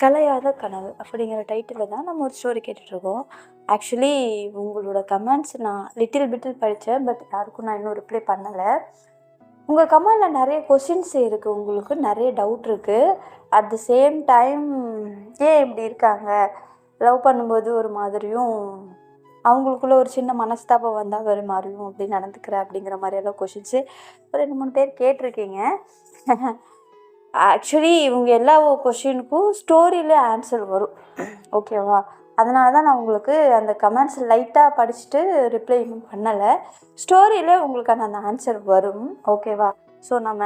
கலையாத கனவு அப்படிங்கிற டைட்டிலில் தான் நம்ம ஒரு ஸ்டோரி கேட்டுட்ருக்கோம். ஆக்சுவலி உங்களோட கமெண்ட்ஸ் நான் லிட்டில் பிட்டில் படித்தேன். பட் யாருக்கும் நான் இன்னும் ரிப்ளை பண்ணலை. உங்கள் கமெண்டில் நிறைய கொஷின்ஸ் இருக்குது, உங்களுக்கு நிறைய டவுட் இருக்குது. அட் த சேம் டைம் ஏன் இப்படி இருக்காங்க, லவ் பண்ணும்போது ஒரு மாதிரியும் அவங்களுக்குள்ள ஒரு சின்ன மனஸ்தாபம் வந்தால் ஒரு மாதிரியும் அப்படி நடந்துக்கிற அப்படிங்கிற மாதிரியெல்லாம் கொஷின்ஸு ஒரு 2-3 பேர் கேட்டிருக்கீங்க. ஆக்சுவலி இவங்க எல்லா கொஷினுக்கும் ஸ்டோரியில் ஆன்சர் வரும், ஓகேவா? அதனால தான் நான் உங்களுக்கு அந்த கமெண்ட்ஸ் லைட்டாக படிச்சுட்டு ரிப்ளை இன்னும் பண்ணலை. ஸ்டோரியில் உங்களுக்கான அந்த ஆன்சர் வரும், ஓகேவா? ஸோ நம்ம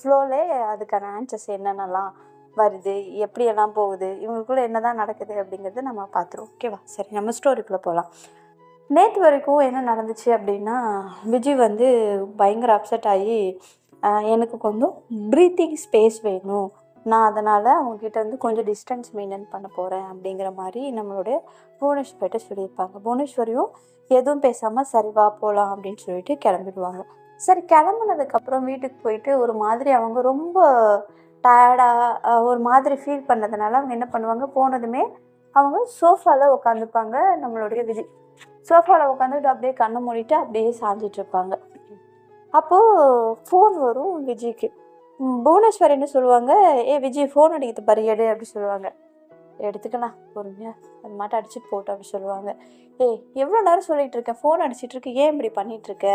ஃப்ளோலே அதுக்கான ஆன்சர்ஸ் என்னென்னலாம் வருது, எப்படியெல்லாம் போகுது, இவங்களுக்குள்ளே என்ன தான் நடக்குது அப்படிங்கிறத நம்ம பார்த்துருவோம், ஓகேவா? சரி, நம்ம ஸ்டோரிக்குள்ளே போகலாம். நேற்று வரைக்கும் என்ன நடந்துச்சு அப்படின்னா, விஜய் வந்து பயங்கர அப்செட் ஆகி எனக்கு கொஞ்சம் ப்ரீத்திங் ஸ்பேஸ் வேணும், நான் அதனால் அவங்கக்கிட்ட வந்து கொஞ்சம் டிஸ்டன்ஸ் மெயின்டைன் பண்ண போகிறேன் அப்படிங்கிற மாதிரி நம்மளுடைய புவனேஸ்வர்கிட்ட சொல்லியிருப்பாங்க. புவனேஸ்வரியும் எதுவும் பேசாமல் சரி வா போகலாம் அப்படின்னு சொல்லிட்டு கிளம்பிடுவாங்க. சரி, கிளம்புனதுக்கப்புறம் வீட்டுக்கு போயிட்டு ஒரு மாதிரி அவங்க ரொம்ப டயர்டாக ஒரு மாதிரி ஃபீல் பண்ணதுனால அவங்க என்ன பண்ணுவாங்க, போனதுமே அவங்க சோஃபாவில் உட்காந்துப்பாங்க. நம்மளுடைய விஜய் சோஃபாவில் உட்காந்துட்டு அப்படியே கண்ணை மூடிட்டு அப்படியே சாஞ்சிட்ருப்பாங்க. அப்போது ஃபோன் வரும் விஜய்க்கு. புவனேஸ்வர் என்ன சொல்லுவாங்க, விஜய் ஃபோன் அடிக்கிறது பாரு எடு அப்படி சொல்லுவாங்க. எடுத்துக்கலாம் பொறுமையாக, அது மாட்டம் அடிச்சுட்டு போட்டோம் அப்படி சொல்லுவாங்க. எவ்வளோ நேரம் சொல்லிகிட்டு இருக்கேன், ஃபோன் அடிச்சிட்ருக்கு, ஏன் இப்படி பண்ணிகிட்ருக்க,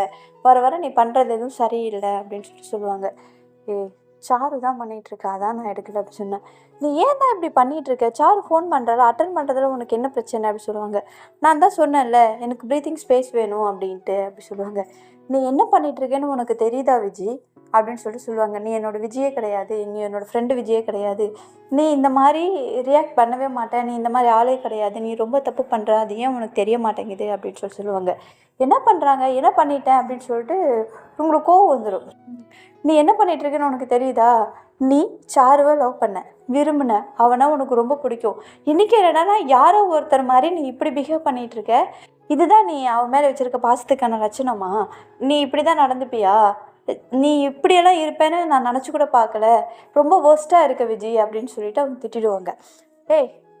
வர வர நீ பண்ணுறது எதுவும் சரியில்லை அப்படின்னு சொல்லுவாங்க. சாரு தான் பண்ணிகிட்ருக்கா, அதான் நான் எடுக்கலை அப்படி சொன்னேன். நீ ஏன் தான் இப்படி பண்ணிகிட்ருக்க, சாரு ஃபோன் பண்ணுறல, அட்டன் பண்ணுறதுல உனக்கு என்ன பிரச்சனை அப்படி சொல்லுவாங்க. நான் தான் சொன்னேன்ல எனக்கு ப்ரீத்திங் ஸ்பேஸ் வேணும் அப்படின்ட்டு அப்படி சொல்லுவாங்க. நீ என்ன பண்ணிகிட்ருக்கேன்னு உனக்கு தெரியுதா விஜய் அப்படின்னு சொல்லுவாங்க. நீ என்னோடய விஜயே கிடையாது, நீ என்னோடய ஃப்ரெண்டு விஜயே கிடையாது, நீ இந்த மாதிரி ரியாக்ட் பண்ணவே மாட்டேன், நீ இந்த மாதிரி ஆளே கிடையாது, நீ ரொம்ப தப்பு பண்ணுற, அது ஏன் உனக்கு தெரிய மாட்டேங்குது அப்படின்னு சொல்லுவாங்க. என்ன பண்ணுறாங்க, என்ன பண்ணிட்டேன் அப்படின்னு சொல்லிட்டு உங்களுக்கு கோவம் வந்துடும். நீ என்ன பண்ணிகிட்ருக்கேன்னு உனக்கு தெரியுதா, நீ சாருவை லவ் பண்ண, விரும்பின, அவனை உனக்கு ரொம்ப பிடிக்கும். இன்றைக்கி என்னன்னா யாரோ ஒருத்தர் மாதிரி நீ இப்படி பிஹேவ் பண்ணிகிட்ருக்க, இதுதான் நீ அவன் மேலே வச்சுருக்க பாசத்துக்கான லட்சணமா, நீ இப்படி தான் நடந்துப்பியா, நீ இப்படியெல்லாம் இருப்பேன்னு நான் நினச்சி கூட பார்க்கல, ரொம்ப வேர்ஸ்ட்டாக இருக்க விஜய் அப்படின்னு சொல்லிட்டு அவங்க திட்டிடுவாங்க.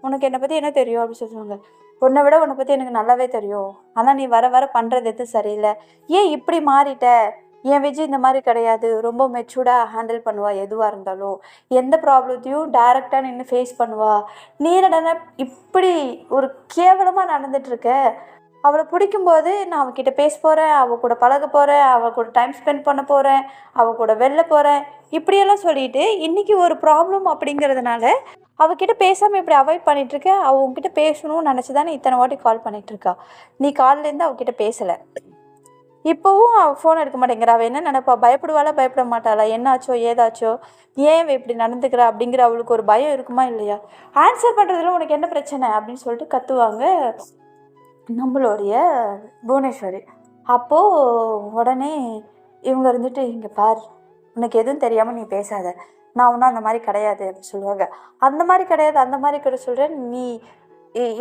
உனக்கு என்னை பற்றி என்ன தெரியும் அப்படின்னு சொல்லுவாங்க. உன்னை விட உன்னை பற்றி எனக்கு நல்லாவே தெரியும், ஆனால் நீ வர வர பண்ணுறது எதுவும் சரியில்லை, ஏன் இப்படி மாறிட்ட, என் விஜய் இந்த மாதிரி கிடையாது, ரொம்ப மெச்சூர்டாக ஹேண்டில் பண்ணுவா, எதுவாக இருந்தாலும் எந்த ப்ராப்ளத்தையும் டைரெக்டாக நின்று ஃபேஸ் பண்ணுவா, நீ என்னடா இப்படி ஒரு கேவலமாக நடந்துகிட்ருக்க, அவளை பிடிக்கும்போது நான் அவகிட்ட பேச போகிறேன், அவள் கூட பழக போகிறேன், அவள் கூட டைம் ஸ்பெண்ட் பண்ண போகிறேன், அவள் கூட வெளில போகிறேன், இப்படியெல்லாம் சொல்லிட்டு இன்றைக்கி ஒரு ப்ராப்ளம் அப்படிங்கிறதுனால அவகிட்ட பேசாமல் இப்படி அவாய்ட் பண்ணிகிட்ருக்க, அவள் உங்ககிட்ட பேசணும்னு நினச்சி தானே இத்தனை வாட்டி கால் பண்ணிகிட்ருக்கா, நீ காலிலேருந்து அவகிட்ட பேசலை, இப்போவும் அவள் ஃபோன் எடுக்க மாட்டேங்கிறா, அவள் என்ன நினைப்பா, பயப்படுவாளா பயப்பட மாட்டாளா, என்னாச்சோ ஏதாச்சோ, ஏன் இப்படி நடந்துக்கிறா அப்படிங்கிற அவளுக்கு ஒரு பயம் இருக்குமா இல்லையா, ஆன்சர் பண்ணுறதுல உனக்கு என்ன பிரச்சனை அப்படின்னு சொல்லிட்டு கத்துவாங்க நம்மளுடைய புவனேஸ்வரி. அப்போது உடனே இவங்க இருந்துட்டு, இங்கே பார், உனக்கு எதுவும் தெரியாமல் நீ பேசாத, நான் ஒன்றும் அந்த மாதிரி கிடையாது அப்படின்னு சொல்லுவாங்க. அந்த மாதிரி கிடையாது, அந்த மாதிரி கூட சொல்கிறேன் நீ,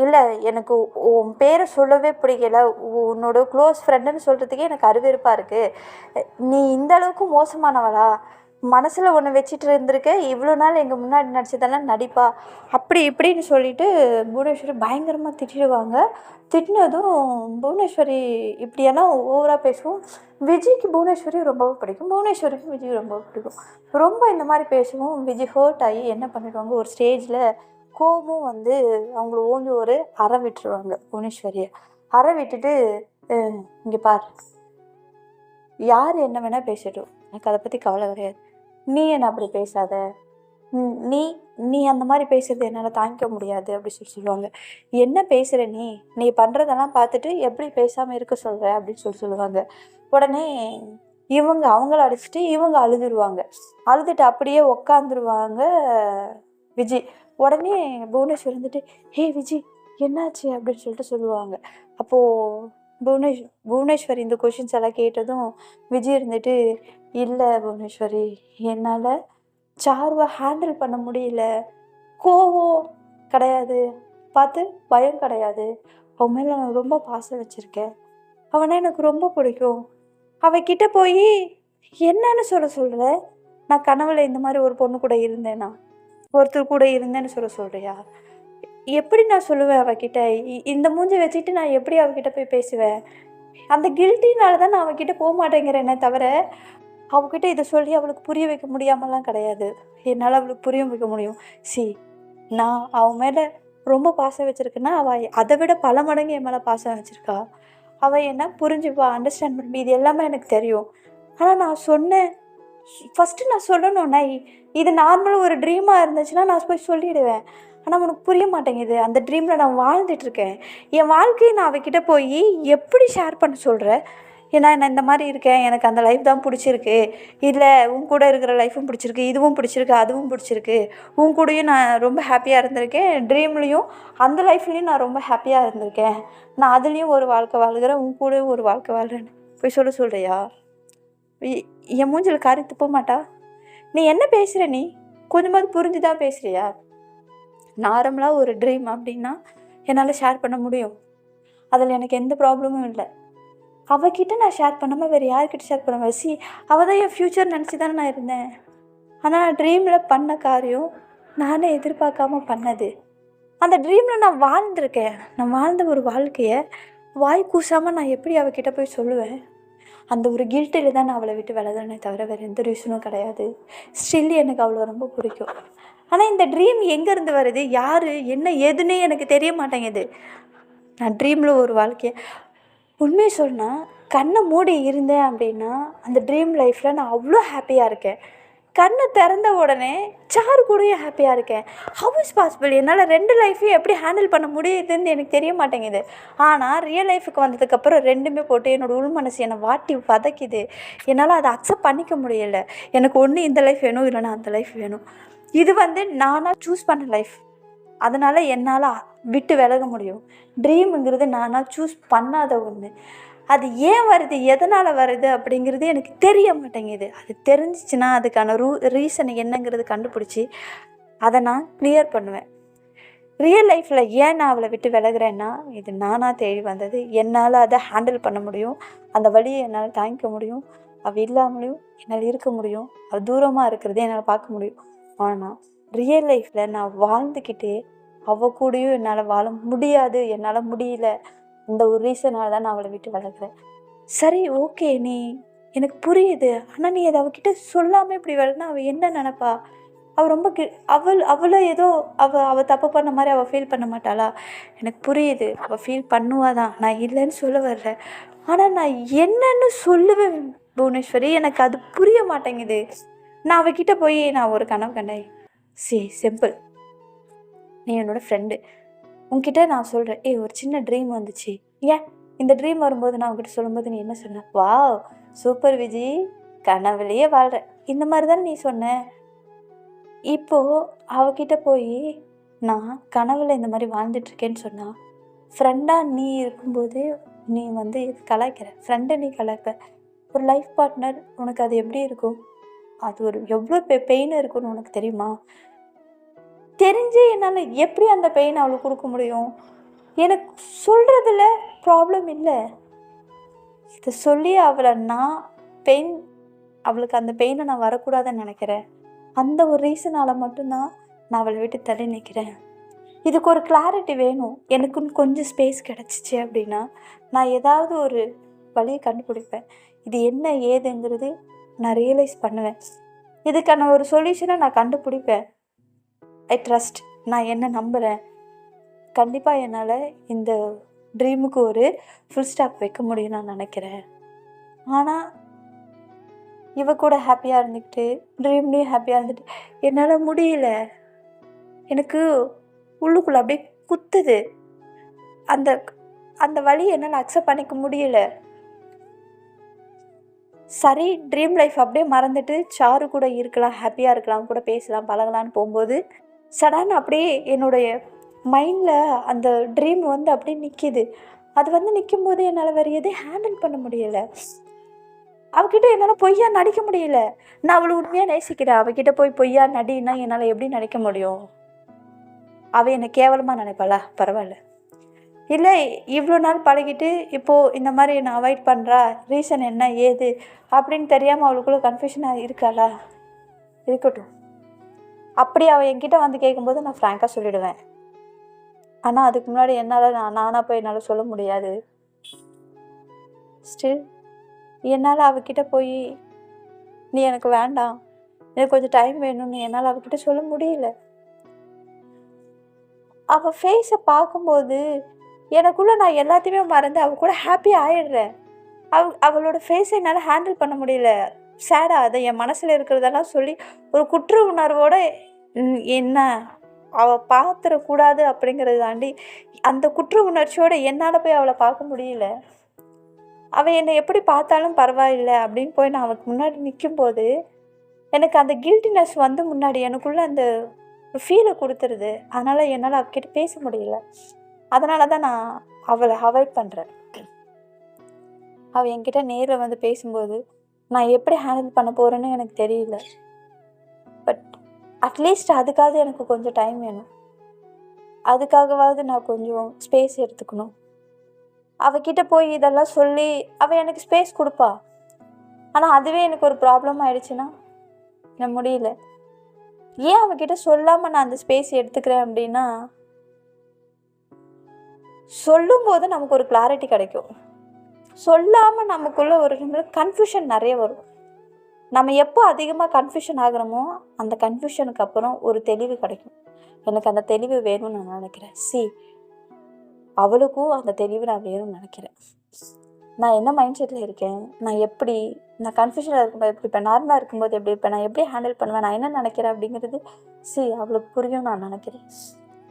இல்லை எனக்கு உன் பேரை சொல்லவே பிடிக்கல, உன்னோட க்ளோஸ் ஃப்ரெண்டுன்னு சொல்கிறதுக்கே எனக்கு அருவருப்பாக இருக்குது, நீ இந்த அளவுக்கு மோசமானவளா, மனசில் ஒன்று வச்சுட்டு இருந்திருக்க, இவ்வளோ நாள் எங்கள் முன்னாடி நடிச்சதெல்லாம் நடிப்பா, அப்படி இப்படின்னு சொல்லிட்டு புவனேஸ்வரி பயங்கரமாக திட்டிடுவாங்க. திட்டினதும் புவனேஸ்வரி இப்படியெல்லாம் ஓவராக பேசுவோம். விஜய்க்கு புவனேஸ்வரி ரொம்பவும் பிடிக்கும், புவனேஸ்வரிக்கும் விஜய் ரொம்ப பிடிக்கும். ரொம்ப இந்த மாதிரி பேசுவோம். விஜய் ஹர்ட் ஆகி என்ன பண்ணிடுவாங்க, ஒரு ஸ்டேஜில் கோபமும் வந்து அவங்கள ஓங்கி ஒரு அறை விட்டுருவாங்க புவனேஸ்வரியை. அறை விட்டுட்டு, இங்கே பார், யார் என்ன வேணால் பேசிட்டோம், எனக்கு அதை பற்றி கவலை கிடையாது, நீ என்ன அப்படி பேசாத, நீ நீ அந்த மாதிரி பேசுகிறது என்னால் தாங்கிக்க முடியாது அப்படி சொல்லுவாங்க. என்ன பேசுகிற நீ, நீ பண்ணுறதெல்லாம் பார்த்துட்டு எப்படி பேசாமல் இருக்க சொல்கிற அப்படின்னு சொல்லுவாங்க. உடனே இவங்க அவங்கள அடிச்சுட்டு இவங்க அழுதுருவாங்க. அழுதுட்டு அப்படியே உக்காந்துருவாங்க விஜய். உடனே புவனேஸ்வர் வந்துட்டு, விஜய் என்னாச்சு அப்படின்னு சொல்லிட்டு சொல்லுவாங்க. அப்போது புவனேஸ்வரி இந்த கொஷின்ஸ் எல்லாம் கேட்டதும் விஜய் இருந்துட்டு, இல்லை புவனேஸ்வரி, என்னால் சாருவை ஹேண்டில் பண்ண முடியல, கோவம் கிடையாது, பார்த்து பயம் கிடையாது, அவன் மேலே நான் ரொம்ப பாசம் வச்சுருக்கேன், அவனை எனக்கு ரொம்ப பிடிக்கும், அவகிட்ட போய் என்னன்னு சொல்கிற, நான் கனவுல இந்த மாதிரி ஒரு பொண்ணு கூட இருந்தேனா, ஒருத்தர் கூட இருந்தேன்னு சொல்கிறியா? எப்படி நான் சொல்லுவேன் அவகிட்ட? இந்த மூஞ்சி வச்சுட்டு நான் எப்படி அவகிட்ட போய் பேசுவேன்? அந்த கில்ட்டினால தான் நான் அவகிட்ட போக மாட்டேங்கிறேனே தவிர, அவகிட்ட இதை சொல்லி அவளுக்கு புரிய வைக்க முடியாமலாம் கிடையாது. என்னால் அவளுக்கு புரிய வைக்க முடியும். நான் அவன் மேலே ரொம்ப பாசம் வச்சுருக்கேன்னா, அவள் அதை விட பல மடங்கு என் மேலே பாசம் வச்சுருக்கா. அவள் என்ன புரிஞ்சுப்பா, அண்டர்ஸ்டாண்ட் பண்ணி, இது எல்லாமே எனக்கு தெரியும். ஆனால் நான் சொன்னேன், ஃபஸ்ட்டு நான் சொல்லணும்னா, இது நார்மலாக ஒரு ட்ரீமாக இருந்துச்சுன்னா நான் போய் சொல்லிவிடுவேன். ஆனால் உனக்கு புரிய மாட்டேங்குது. அந்த ட்ரீமில் நான் வாழ்ந்துட்டுருக்கேன். என் வாழ்க்கையை நான் அவகிட்ட போய் எப்படி ஷேர் பண்ண சொல்கிறேன்? ஏன்னா நான் இந்த மாதிரி இருக்கேன், எனக்கு அந்த லைஃப் தான் பிடிச்சிருக்கு, இல்லை உன் கூட இருக்கிற லைஃப்பும் பிடிச்சிருக்கு, இதுவும் பிடிச்சிருக்கு, அதுவும் பிடிச்சிருக்கு, உன் கூடயும் நான் ரொம்ப ஹாப்பியாக இருந்திருக்கேன், ட்ரீம்லேயும் அந்த லைஃப்லேயும் நான் ரொம்ப ஹாப்பியாக இருந்திருக்கேன், நான் அதுலேயும் ஒரு வாழ்க்கை வாழ்கிறேன், உன் கூடயும் ஒரு வாழ்க்கை வாழ்கிறேன்னு போய் சொல்கிறியா? என் மூஞ்சில் காரி துப்ப மாட்டா? நீ என்ன பேசுகிற? நீ கொஞ்சமாவது புரிஞ்சு தான் பேசுகிறியா? நார்மலாக ஒரு ட்ரீம் அப்படின்னா என்னால் ஷேர் பண்ண முடியும். அதில் எனக்கு எந்த ப்ராப்ளமும் இல்லை. அவகிட்ட நான் ஷேர் பண்ணாமல் வேறு யார்கிட்ட ஷேர் பண்ணுவேன்? அவள் தான் என் ஃப்யூச்சர் நினச்சி தானே நான் இருந்தேன். ஆனால் ட்ரீமில் பண்ண காரியம் நானே எதிர்பார்க்காம பண்ணது. அந்த ட்ரீமில் நான் வாழ்ந்திருக்கேன். நான் வாழ்ந்த ஒரு வாழ்க்கையை வாய் கூசாமல் நான் எப்படி அவகிட்ட போய் சொல்லுவேன்? அந்த ஒரு கில்ட்டில் தான் நான் அவளை விட்டு விலகிறேனே தவிர வேறு எந்த ரீசனும் கிடையாது. ஸ்டில் எனக்கு அவ்வளோ ரொம்ப பிடிக்கும். ஆனால் இந்த ட்ரீம் எங்கேருந்து வருது, யார் என்ன ஏதுன்னே எனக்கு தெரிய மாட்டேங்குது. நான் ட்ரீமில் ஒரு வாழ்க்கையை உண்மையை சொன்னால் கண்ணை மூடி இருந்தேன் அப்படின்னா அந்த ட்ரீம் லைஃப்பில் நான் அவ்வளோ ஹாப்பியாக இருக்கேன். கண்ணை திறந்த உடனே சாரு கூடயும் ஹாப்பியாக இருக்கேன். How is possible? என்னால் 2 லைஃப்பையும் எப்படி ஹேண்டில் பண்ண முடியுதுன்னு எனக்கு தெரிய மாட்டேங்குது. ஆனால் ரியல் லைஃபுக்கு வந்ததுக்கப்புறம் 2மே போட்டு என்னோடய உள் மனசு என்னை வாட்டி வதக்குது. என்னால் அதை அக்செப்ட் பண்ணிக்க முடியலை. எனக்கு ஒன்று இந்த லைஃப் வேணும், இல்லைனா அந்த லைஃப் வேணும். இது நானாக சூஸ் பண்ண லைஃப். அதனால் என்னால் விட்டு விலக முடியும். ட்ரீமுங்கிறது நானாக சூஸ் பண்ணாத ஒன்று. அது ஏன் வருது, எதனால் வருது அப்படிங்கிறது எனக்கு தெரிய மாட்டேங்குது. அது தெரிஞ்சிச்சுன்னா அதுக்கான ரீசன் என்னங்கிறது கண்டுபிடிச்சி அதை நான் கிளியர் பண்ணுவேன். ரியல் லைஃப்பில் ஏன் நான் அவளை விட்டு விலகிறேன்னா, இது நானாக தேடி வந்தது. என்னால் அதை ஹேண்டில் பண்ண முடியும். அந்த வழியை என்னால் தாங்கிக்க முடியும். அவள் இல்லாமலையும் என்னால் இருக்க முடியும். அவள் தூரமாக இருக்கிறதே என்னால் பார்க்க முடியும். ஆனால் ரியல் லைஃப்பில் நான் வாழ்ந்துக்கிட்டே அவள் கூடயும் என்னால் வாழ முடியாது, என்னால் முடியல. இந்த ஒரு ரீசனால் தான் நான் அவளை விட்டு விலகிறேன். சரி, ஓகே, நீ எனக்கு புரியுது. ஆனால் நீ அதை அவகிட்ட சொல்லாமல் இப்படி விலகினா அவள் என்ன நினப்பா? அவள் ரொம்ப அவளை ஏதோ அவள் தப்பு பண்ண மாதிரி அவள் ஃபீல் பண்ண மாட்டாளா? எனக்கு புரியுது, அவள் ஃபீல் பண்ணுவா தான், நான் இல்லைன்னு சொல்ல வர்றேன். ஆனால் நான் என்னன்னு சொல்லுவேன் புவனேஸ்வரி, எனக்கு அது புரிய மாட்டேங்குது. நான் அவகிட்ட போய் நான் ஒரு கனவு கண்டேன். சிம்பிள், நீ என்னோடய ஃப்ரெண்டு, உன்கிட்ட நான் சொல்கிறேன், ஒரு சின்ன ட்ரீம் வந்துச்சு. ஏன் இந்த ட்ரீம் வரும்போது நான் உங்ககிட்ட சொல்லும்போது நீ என்ன சொன்ன? வாவ் சூப்பர் விஜி, கனவுலையே வாழ்கிற, இந்த மாதிரி தானே நீ சொன்ன. இப்போது அவகிட்ட போய் நான் கனவில் இந்த மாதிரி வாழ்ந்துட்டுருக்கேன்னு சொன்னால், ஃப்ரெண்டாக நீ இருக்கும்போது நீ கலாய்க்கிற, ஃப்ரெண்டை நீ கலாய்ப்ப. ஒரு லைஃப் பார்ட்னர் உனக்கு அது எப்படி இருக்கும்? அது ஒரு எவ்வளோ பெயின் இருக்குன்னு உனக்கு தெரியுமா? தெரிஞ்சு என்னால் எப்படி அந்த பெயின் அவளுக்கு கொடுக்க முடியும்? எனக்கு சொல்கிறதுல ப்ராப்ளம் இல்லை. இதை சொல்லி அவளை நான் அவளுக்கு அந்த பெயினை நான் வரக்கூடாதுன்னு நினைக்கிறேன். அந்த ஒரு ரீசனால் மட்டும்தான் நான் அவளை விட்டு தள்ளி நிற்கிறேன். இதுக்கு ஒரு கிளாரிட்டி வேணும். எனக்குன்னு கொஞ்சம் ஸ்பேஸ் கிடச்சிச்சு அப்படின்னா நான் ஏதாவது ஒரு வழியை கண்டுபிடிப்பேன். இது என்ன ஏதுங்கிறது நான் ரியலைஸ் பண்ணுவேன். இதுக்கான ஒரு சொல்யூஷனை நான் கண்டுபிடிப்பேன். ஐ ட்ரஸ்ட், நான் என்ன நம்புகிறேன். கண்டிப்பாக என்னால் இந்த ட்ரீமுக்கு ஒரு ஃபுல் ஸ்டாப் வைக்க முடியும் நான் நினைக்கிறேன். ஆனால் இவ கூட ஹாப்பியாக இருந்துக்கிட்டு ட்ரீம்லேயும் ஹாப்பியாக இருந்துட்டு என்னால் முடியல. எனக்கு உள்ளுக்குள்ளே அப்படியே குத்துது. அந்த அந்த வழி என்னால் அக்செப்ட் பண்ணிக்க முடியல. சரி, ட்ரீம் லைஃப் அப்படியே மறந்துட்டு சாரு கூட இருக்கலாம், ஹாப்பியாக இருக்கலாம், கூட பேசலாம், பழகலான்னு போகும்போது சடன் அப்படியே என்னுடைய மைண்டில் அந்த ட்ரீம் அப்படியே நிற்கிது. அது நிற்கும்போது என்னால் வேறு எதையும் ஹேண்டில் பண்ண முடியலை. அவகிட்ட என்னால் பொய்யா நடிக்க முடியல. நான் அவளை உண்மையாக நேசிக்கிறேன். அவகிட்ட போய் பொய்யா நடின்னா என்னால் எப்படி நடிக்க முடியும்? அவள் என்னை கேவலமாக நினைப்பாளா? பரவாயில்ல. இல்லை, இவ்வளோ நாள் பழகிட்டு இப்போது இந்த மாதிரி என்னை அவாய்ட் பண்ணுறா, ரீசன் என்ன ஏது அப்படின்னு தெரியாமல் அவளுக்குள்ளே கன்ஃபியூஷனாக இருக்காளா? இருக்கட்டும். அப்படி அவள் என்கிட்ட வந்து கேட்கும்போது நான் ஃப்ராங்காக சொல்லிடுவேன். ஆனால் அதுக்கு முன்னாடி நானாக போய் என்னால் சொல்ல முடியாது. ஸ்டில் என்னால் அவகிட்ட போய் நீ எனக்கு வேண்டாம், எனக்கு கொஞ்சம் டைம் வேணும்னு என்னால் அவகிட்ட சொல்ல முடியல. அவள் ஃபேஸை பார்க்கும்போது எனக்குள்ளே நான் எல்லாத்தையுமே மறந்து அவள் கூட ஹாப்பியாக ஆயிடுறேன். அவளோட ஃபேஸை என்னால் ஹேண்டில் பண்ண முடியல. சேடாக அதை என் மனசில் இருக்கிறதெல்லாம் சொல்லி ஒரு குற்ற உணர்வோடு என்ன அவள் பார்த்துடக்கூடாது அப்படிங்கிறத தாண்டி அந்த குற்ற உணர்ச்சியோடு என்னால் போய் அவளை பார்க்க முடியல. அவள் என்னை எப்படி பார்த்தாலும் பரவாயில்லை அப்படின்னு போய் நான் அவளுக்கு முன்னாடி நிற்கும்போது எனக்கு அந்த கில்ட்டினஸ் வந்து முன்னாடி எனக்குள்ளே அந்த ஃபீலை கொடுத்துருது. அதனால் என்னால் அவகிட்ட பேச முடியல. அதனால தான் நான் அவளை அவாய்ட் பண்ணுறேன். அவள் என்கிட்ட நேரில் வந்து பேசும்போது நான் எப்படி ஹேண்டில் பண்ண போகிறேன்னு எனக்கு தெரியல. பட் அட்லீஸ்ட் அதுக்காவது எனக்கு கொஞ்சம் டைம் வேணும். அதுக்காகவாவது நான் கொஞ்சம் ஸ்பேஸ் எடுத்துக்கணும். அவகிட்ட போய் இதெல்லாம் சொல்லி அவள் எனக்கு ஸ்பேஸ் கொடுப்பா. ஆனால் அதுவே எனக்கு ஒரு ப்ராப்ளம் ஆயிடுச்சுன்னா நான் முடியல. ஏன் அவகிட்ட சொல்லாமல் நான் அந்த ஸ்பேஸ் எடுத்துக்கிறேன் அப்படின்னா, சொல்லும்போது நமக்கு ஒரு கிளாரிட்டி கிடைக்கும். சொல்லாமல் நமக்குள்ள ஒரு கன்ஃபியூஷன் நிறைய வரும். நம்ம எப்போ அதிகமாக கன்ஃபியூஷன் ஆகிறோமோ அந்த கன்ஃபியூஷனுக்கு அப்புறம் ஒரு தெளிவு கிடைக்கும். எனக்கு அந்த தெளிவு வேணும்னு நான் நினைக்கிறேன். அவளுக்கும் அந்த தெளிவு நான் வேணும்னு நினைக்கிறேன். நான் என்ன மைண்ட் செட்டில் இருக்கேன், நான் கன்ஃபியூஷனில் இருக்கும்போது எப்படி இருப்பேன், நார்மலாக இருக்கும்போது எப்படி இருப்பேன், நான் எப்படி ஹேண்டில் பண்ணுவேன், நான் என்ன நினைக்கிறேன் அப்படிங்கிறது அவளுக்கு புரியும் நான் நினைக்கிறேன்.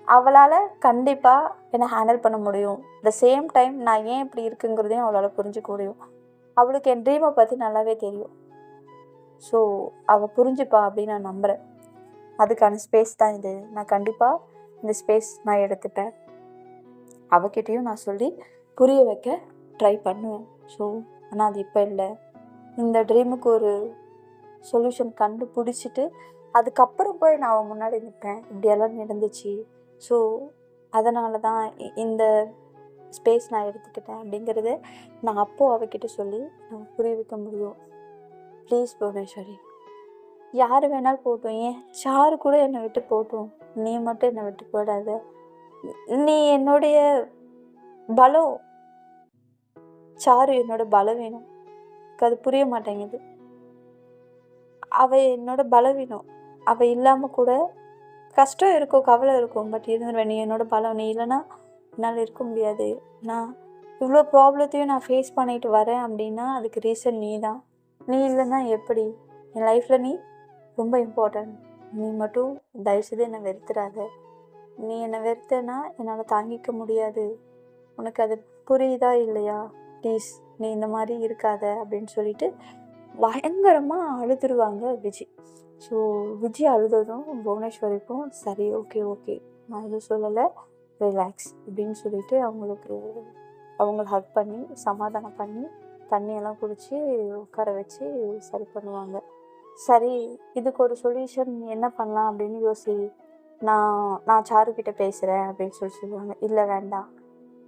அவளால் கண்டிப்பாக என்னை ஹேண்டில் பண்ண முடியும். த சேம் டைம் நான் ஏன் இப்படி இருக்குங்கிறதையும் அவளால் புரிஞ்சுக்க முடியும். அவளுக்கு என் ட்ரீமை பற்றி நல்லாவே தெரியும். ஸோ அவள் புரிஞ்சுப்பா அப்படின்னு நான் நம்புகிறேன். அதுக்கான ஸ்பேஸ் தான் இது. நான் கண்டிப்பாக இந்த ஸ்பேஸ் நான் எடுத்துப்பேன். அவகிட்டையும் நான் சொல்லி புரிய வைக்க ட்ரை பண்ணுவேன். ஸோ ஆனால் அது இப்போ இல்லை. இந்த ட்ரீமுக்கு ஒரு சொல்யூஷன் கண்டுபிடிச்சிட்டு அதுக்கப்புறம் போய் நான் அவன் முன்னாடி நிற்பேன். இப்படியெல்லாம் நடந்துச்சு. ஸோ அதனால தான் இந்த ஸ்பேஸ் நான் எடுத்துக்கிட்டேன் அப்படிங்கிறத நான் அப்போது அவகிட்ட சொல்லி நான் புரிய வைக்க முடியும். ப்ளீஸ் புவனேஸ்வரி, யார் வேணாலும் போட்டும், ஏன் சாரு கூட என்னை விட்டு போட்டும், நீ மட்டும் என்னை விட்டு போடாத. நீ என்னுடைய பலம், சாரு என்னோட பலவீனம். அது புரிய மாட்டேங்குது. அவள் என்னோட பலவீனம். அவள் இல்லாமல் கூட கஷ்டம் இருக்கும், கவலை இருக்கும். பட் இருந்துருவேன். நீ என்னோட பலம். நீ இல்லைன்னா என்னால் இருக்க முடியாது. நான் இவ்வளோ ப்ராப்ளத்தையும் நான் ஃபேஸ் பண்ணிட்டு வரேன் அப்படின்னா அதுக்கு ரீசன் நீ தான். நீ இல்லைன்னா எப்படி? என் லைஃப்பில் நீ ரொம்ப இம்பார்ட்டன்ட். நீ மட்டும் தயவுசெய்து என்னை வெறுத்துடாத. நீ என்னை வெறுத்தேன்னா என்னால் தாங்கிக்க முடியாது. உனக்கு அது புரியுதா இல்லையா? ப்ளீஸ் நீ இந்த மாதிரி இருக்காத அப்படின்னு சொல்லிட்டு பயங்கரமாக அழுதுருவாங்க விஜி. ஸோ விஜி அழுததும் புவனேஸ்வரிக்கும் சரி, ஓகே நான் எதுவும் சொல்லலை, ரிலாக்ஸ் அப்படின்னு சொல்லிட்டு அவங்கள ஹக் பண்ணி சமாதானம் பண்ணி தண்ணியெல்லாம் குடித்து உட்கார வச்சு சரி பண்ணுவாங்க. சரி, இதுக்கு ஒரு சொல்யூஷன் என்ன பண்ணலாம் அப்படின்னு யோசி. நான் சாருக்கிட்ட பேசுகிறேன் அப்படின்னு சொல்லுவாங்க. இல்லை வேண்டாம்,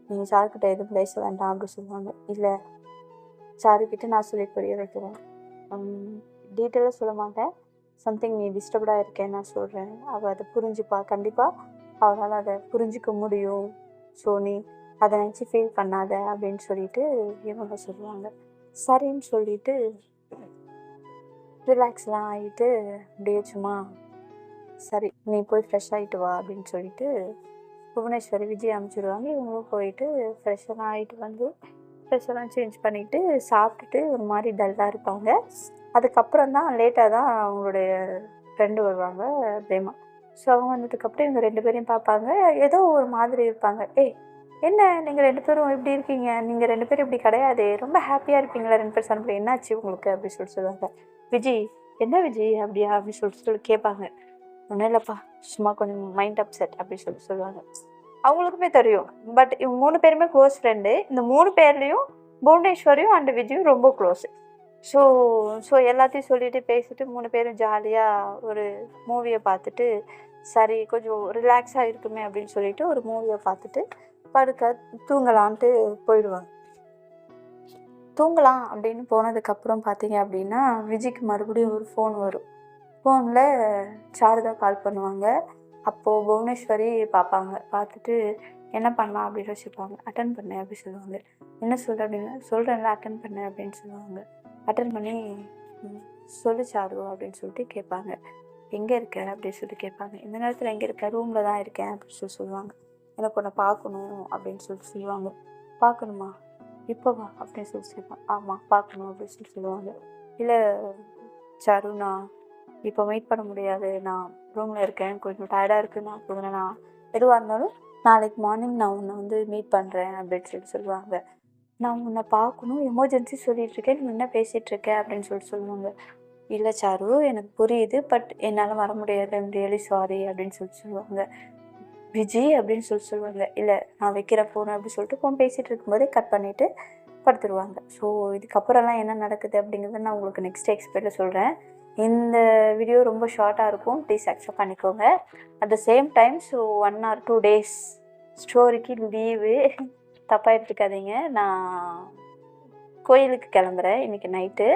நீங்கள் சாருக்கிட்ட எதுவும் பேச வேண்டாம் அப்படின்னு சொல்லுவாங்க. இல்லை, சாருக்கிட்ட நான் சொல்லி புரிய வைக்கிறேன். டீட்டெயிலாக சொல்ல மாட்டேன், சம்திங் நீ டிஸ்டர்ப்டாக இருக்கேன்னு நான் சொல்கிறேன். அவள் அதை புரிஞ்சுப்பா. கண்டிப்பாக அவளால் அதை புரிஞ்சிக்க முடியும். ஸோ நீ அதை நினச்சி ஃபீல் பண்ணாத அப்படின்னு சொல்லிட்டு இவங்க சொல்லுவாங்க. சரின்னு சொல்லிட்டு ரிலாக்ஸ்லாம் ஆகிட்டு அப்படியே சும்மா சரி நீ போய் ஃப்ரெஷ் ஆகிட்டு வா அப்படின்னு சொல்லிட்டு புவனேஸ்வரி விஜய் அனுப்பிச்சிடுவாங்க. இவங்களும் போயிட்டு ஃப்ரெஷ்ஷெல்லாம் ஆகிட்டு வந்து ஃப்ரெஷ்ஷெல்லாம் சேஞ்ச் பண்ணிவிட்டு சாப்பிட்டுட்டு ஒரு மாதிரி டல்லாக இருப்பாங்க. அதுக்கப்புறம் தான் லேட்டாக தான் அவங்களுடைய ஃப்ரெண்டு வருவாங்க, பிரேமா. ஸோ அவங்க வந்ததுக்கப்புறம் இவங்க 2 பேரையும் பார்ப்பாங்க. ஏதோ ஒரு மாதிரி இருப்பாங்க. என்ன நீங்கள் 2 பேரும் எப்படி இருக்கீங்க? நீங்கள் 2 பேரும் இப்படி கிடையாது, ரொம்ப ஹாப்பியாக இருப்பீங்களா 2 பேர் சண்டை, என்னாச்சு உங்களுக்கு அப்படின்னு சொல்லுவாங்க. விஜய், என்ன விஜய் அப்படியா அப்படின்னு சொல்லி கேட்பாங்க. ஒன்றும் இல்லைப்பா, சும்மா கொஞ்சம் மைண்ட் அப்செட் அப்படின்னு சொல்லுவாங்க. அவங்களுக்குமே தெரியும். பட் இவங்க 3 பேருமே க்ளோஸ் ஃப்ரெண்டு. இந்த 3 பேர்லேயும் புவனேஸ்வரியும் அண்ட் விஜயும் ரொம்ப க்ளோஸு. ஸோ எல்லாத்தையும் சொல்லிட்டு பேசிட்டு 3 பேரும் ஜாலியாக ஒரு மூவியை பார்த்துட்டு சரி கொஞ்சம் ரிலாக்ஸாக இருக்குமே அப்படின்னு சொல்லிட்டு ஒரு மூவியை பார்த்துட்டு தூங்கலான்ட்டு போயிடுவாங்க. தூங்கலாம் அப்படின்னு போனதுக்கப்புறம் பார்த்தீங்க அப்படின்னா விஜய்க்கு மறுபடியும் ஒரு ஃபோன் வரும். ஃபோனில் சாருதா கால் பண்ணுவாங்க. அப்போது புவனேஸ்வரி பார்ப்பாங்க. பார்த்துட்டு என்ன பண்ணலாம் அப்படின்னு யோசிப்பாங்க. அட்டன் பண்ணேன் அப்படி சொல்லுவாங்க. என்ன சொல்கிற அப்படின்னா, சொல்கிறேன்ல அட்டன் பண்ணேன் அப்படின்னு சொல்லுவாங்க. அட்டன் பண்ணி சொல்லு சாரு அப்படின்னு சொல்லிட்டு கேட்பாங்க. எங்கே இருக்க அப்படின்னு சொல்லிட்டு கேட்பாங்க. இந்த நேரத்தில் எங்கே இருக்க? ரூமில் தான் இருக்கேன் அப்படின்னு சொல்லுவாங்க. எனக்கு உன்னை பார்க்கணும் அப்படின்னு சொல்லிட்டு சொல்லுவாங்க. பார்க்கணுமா? இப்போவா அப்படின்னு சொல்லுவாங்க. ஆமாம் பார்க்கணும் அப்படின்னு சொல்லுவாங்க. இல்லை சாரு, நான் இப்போ வெயிட் பண்ண முடியாது, நான் ரூமில் இருக்கேன், கொஞ்சம் டயர்டாக இருக்குது, நான் போகிறேன், நான் எதுவாக இருந்தாலும் நாளைக்கு மார்னிங் நான் உன்னை மீட் பண்ணுறேன் அப்படின்னு சொல்லுவாங்க. நான் உன்னை பார்க்கணும், எமர்ஜென்சி சொல்லிகிட்ருக்கேன், நீ என்ன பேசிகிட்ருக்க அப்படின்னு சொல்லுவாங்க. இல்லை சாரு, எனக்கு புரியுது, பட் என்னால் வர முடியாது, ஐம் ரியலி சாரி அப்படின்னு சொல்லுவாங்க. விஜி அப்படின்னு சொல்லுவாங்க. இல்லை நான் வைக்கிற ஃபோன் அப்படின்னு சொல்லிட்டு ஃபோன் பேசிகிட்டு இருக்கும்போதே கட் பண்ணிவிட்டு படுத்துருவாங்க. ஸோ இதுக்கப்புறம்லாம் என்ன நடக்குது அப்படிங்கிறத நான் உங்களுக்கு நெக்ஸ்ட் எக்ஸ்பெக்டில் சொல்கிறேன். இந்த வீடியோ ரொம்ப ஷார்ட்டாக இருக்கும், ப்ளீஸ் அக்செப்ட் பண்ணிக்கோங்க. At the same time 1 or 2 days ஸ்டோரிக்கு லீவு, தப்பாக எடுத்துக்காதீங்க. நான் கோயிலுக்கு கிளம்புறேன் இன்றைக்கி நைட்டு.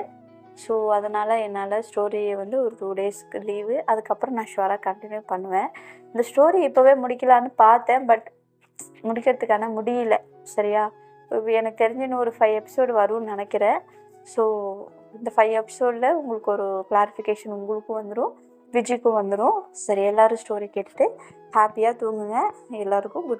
ஸோ அதனால் என்னால் ஸ்டோரியை ஒரு 2 daysக்கு லீவு. அதுக்கப்புறம் நான் ஷுவராக கண்டினியூ பண்ணுவேன். இந்த ஸ்டோரி இப்போவே முடிக்கலான்னு பார்த்தேன், பட் முடிக்கிறதுக்கான முடியல. சரியா? எனக்கு தெரிஞ்சு இன்னும் ஒரு 5 episode வரும்னு நினைக்கிறேன். ஸோ இந்த 5 episodeல உங்களுக்கு ஒரு கிளாரிஃபிகேஷன் உங்களுக்கும் வந்துடும், விஜிக்கும் வந்துடும். சரி, எல்லோரும் ஸ்டோரி கேட்டுட்டு ஹாப்பியாக தூங்குங்க. எல்லாருக்கும் குட்